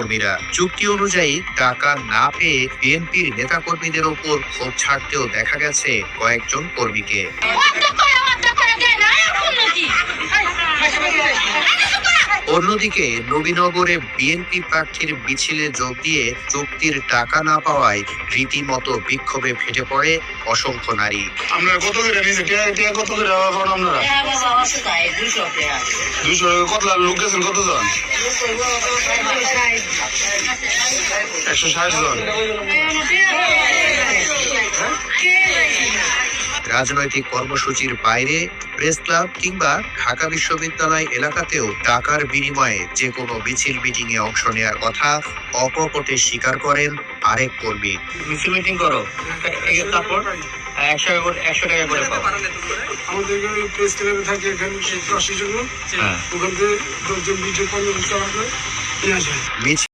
কর্মীরা। চুক্তি অনুযায়ী টাকা না পেয়ে বিএনপির নেতাকর্মীদের ওপর ক্ষোভ ছাড়তেও দেখা গেছে কয়েকজন কর্মীকে। অন্যদিকে নবীনগরে বিএনপি প্রার্থীর মিছিলে যোগ দিয়ে চুক্তির টাকা না পাওয়ায় রীতিমতো বিক্ষোভে ফেটে পড়ে অসংখ্য নারী। আপনারা কত করে নিয়েছেন? কত করে আপনারা? 200 কত লোক গেছেন? কতজন? 160 জন। রাজনৈতিক কর্মসূচির বাইরে প্রেস ক্লাব কিংবা ঢাকা বিশ্ববিদ্যালয় এলাকাতেও টাকার বিনিময়ে যে কোনো মিছিল মিটিং এ অংশ নেওয়ার কথা অকপটে স্বীকার করেন আরেক কর্মী। মিছিল মিটিং করো, তারপর 100 টাকা করে পাও। আমাদের প্রেস ক্লাবে থাকে এখানে 80 জন, ওখান থেকে 10 জন 20 জন কর্মী নিয়ে আসে।